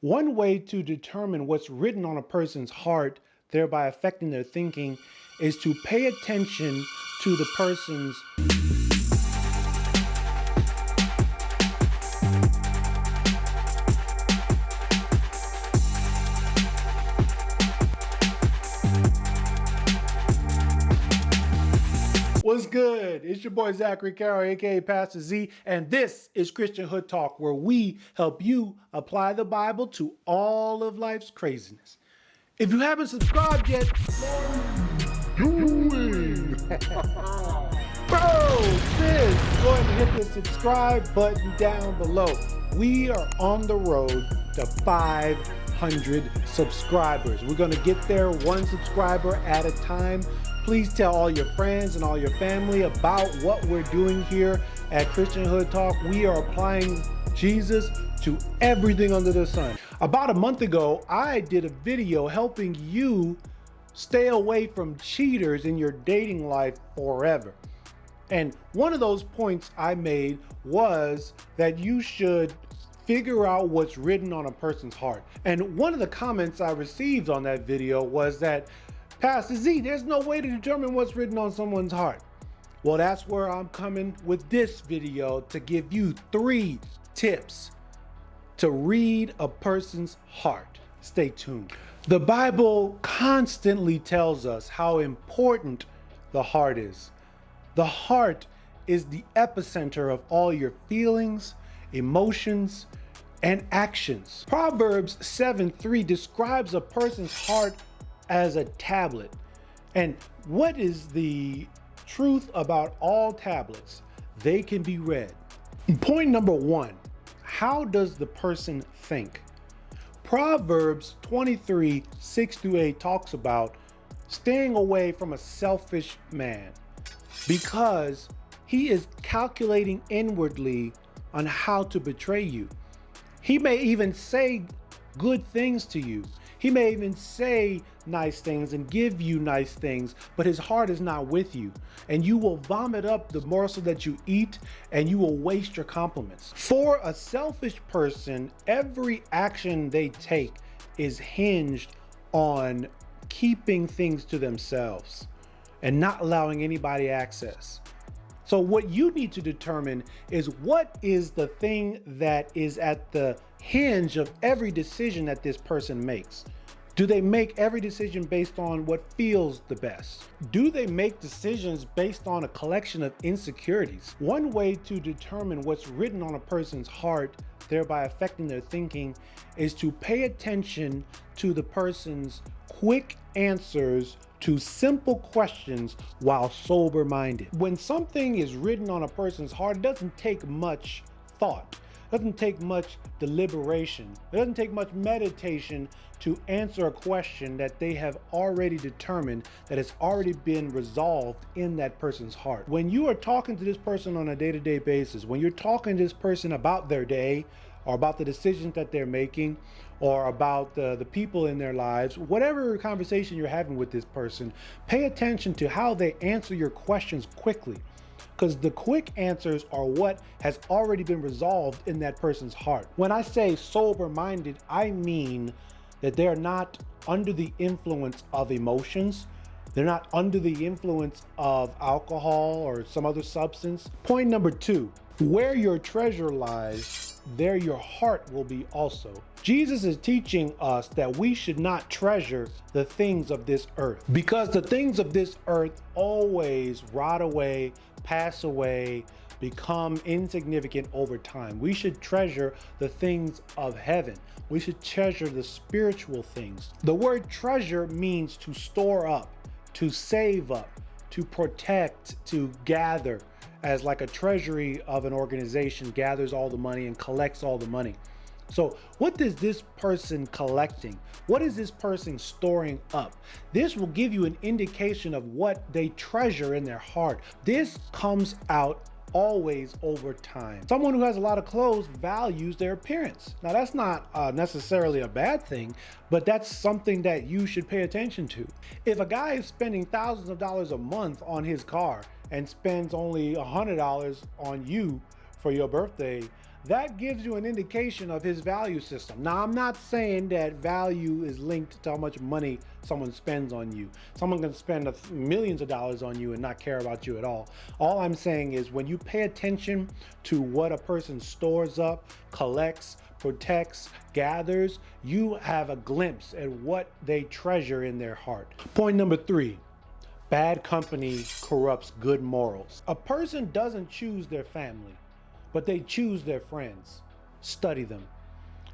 One way to determine what's written on a person's heart, thereby affecting their thinking, is to pay attention to the person's What's good? It's your boy Zachary Carroll, aka Pastor Z, and this is Christian Hood Talk, where we help you apply the Bible to all of life's craziness. If you haven't subscribed yet, what are you doing? Bro, sis, go ahead and hit the subscribe button down below. We are on the road to 500 subscribers. We're going to get there one subscriber at a time. Please tell all your friends and all your family about what we're doing here at Christian Hood Talk. We are applying Jesus to everything under the sun. About a month ago, I did a video helping you stay away from cheaters in your dating life forever. And one of those points I made was that you should figure out what's written on a person's heart. And one of the comments I received on that video was that, Pastor Z, there's no way to determine what's written on someone's heart. Well, that's where I'm coming with this video to give you 3 tips to read a person's heart. Stay tuned. The Bible constantly tells us how important the heart is. The heart is the epicenter of all your feelings, emotions, and actions. Proverbs 7:3 describes a person's heart as a tablet. And what is the truth about all tablets? They can be read. Point number 1, how does the person think? Proverbs 23:6-8 talks about staying away from a selfish man because he is calculating inwardly on how to betray you. He may even say good things to you. He may even say nice things and give you nice things, but his heart is not with you. And you will vomit up the morsel that you eat, and you will waste your compliments. For a selfish person, every action they take is hinged on keeping things to themselves and not allowing anybody access. So what you need to determine is what is the thing that is at the hinge of every decision that this person makes. Do they make every decision based on what feels the best? Do they make decisions based on a collection of insecurities? One way to determine what's written on a person's heart, thereby affecting their thinking, is to pay attention to the person's quick answers to simple questions while sober-minded. When something is written on a person's heart, it doesn't take much thought. It doesn't take much deliberation. It doesn't take much meditation to answer a question that they have already determined that has already been resolved in that person's heart. When you are talking to this person on a day-to-day basis, when you're talking to this person about their day or about the decisions that they're making or about the people in their lives, whatever conversation you're having with this person, pay attention to how they answer your questions quickly. Because the quick answers are what has already been resolved in that person's heart. When I say sober-minded, I mean that they're not under the influence of emotions. They're not under the influence of alcohol or some other substance. Point number 2, where your treasure lies, there your heart will be also. Jesus is teaching us that we should not treasure the things of this earth because the things of this earth always rot away, pass away, become insignificant over time. We should treasure the things of heaven. We should treasure the spiritual things. The word treasure means to store up, to save up, to protect, to gather, as like a treasury of an organization gathers all the money and collects all the money. So what is this person collecting? What is this person storing up? This will give you an indication of what they treasure in their heart. This comes out always over time. Someone who has a lot of clothes values their appearance. Now that's not necessarily a bad thing, but that's something that you should pay attention to. If a guy is spending thousands of dollars a month on his car and spends only $100 on you for your birthday, that gives you an indication of his value system. Now, I'm not saying that value is linked to how much money someone spends on you. Someone can spend millions of dollars on you and not care about you at all. All I'm saying is when you pay attention to what a person stores up, collects, protects, gathers, you have a glimpse at what they treasure in their heart. Point number 3. Bad company corrupts good morals. A person doesn't choose their family, but they choose their friends. Study them.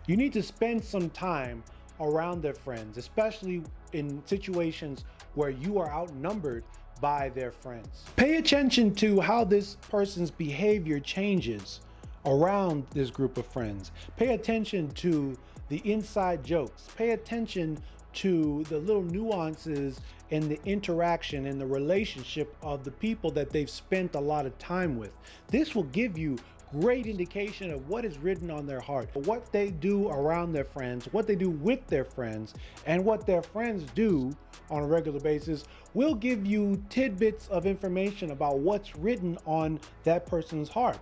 You need to spend some time around their friends, especially in situations where you are outnumbered by their friends. Pay attention to how this person's behavior changes around this group of friends. Pay attention to the inside jokes. Pay attention to the little nuances in the interaction and the relationship of the people that they've spent a lot of time with. This will give you great indication of what is written on their heart, what they do around their friends, what they do with their friends, and what their friends do on a regular basis will give you tidbits of information about what's written on that person's heart.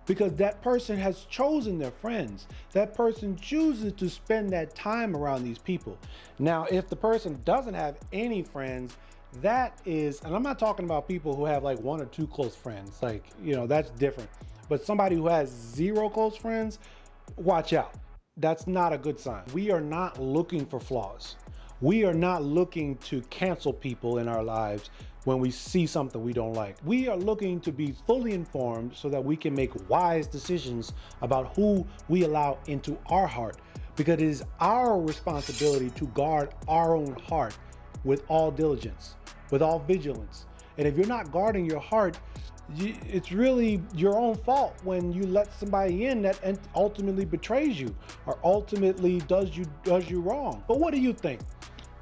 Because that person has chosen their friends. That person chooses to spend that time around these people. Now, if the person doesn't have any friends, that is, and I'm not talking about people who have like 1 or 2 close friends, like, you know, that's different. But somebody who has 0 close friends, watch out. That's not a good sign. We are not looking for flaws. We are not looking to cancel people in our lives when we see something we don't like. We are looking to be fully informed so that we can make wise decisions about who we allow into our heart, because it is our responsibility to guard our own heart with all diligence, with all vigilance. And if you're not guarding your heart, it's really your own fault when you let somebody in that ultimately betrays you or ultimately does you wrong. But what do you think?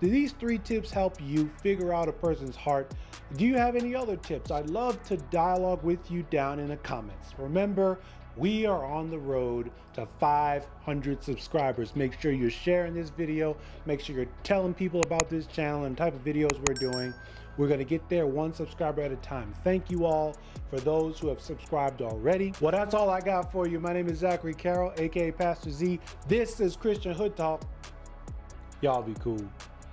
Do these 3 tips help you figure out a person's heart? Do you have any other tips? I'd love to dialogue with you down in the comments. Remember, we are on the road to 500 subscribers. Make sure you're sharing this video. Make sure you're telling people about this channel and the type of videos we're doing. We're going to get there 1 subscriber at a time. Thank you all for those who have subscribed already. Well, that's all I got for you. My name is Zachary Carroll, aka Pastor Z. This is Christian Hood Talk. Y'all be cool.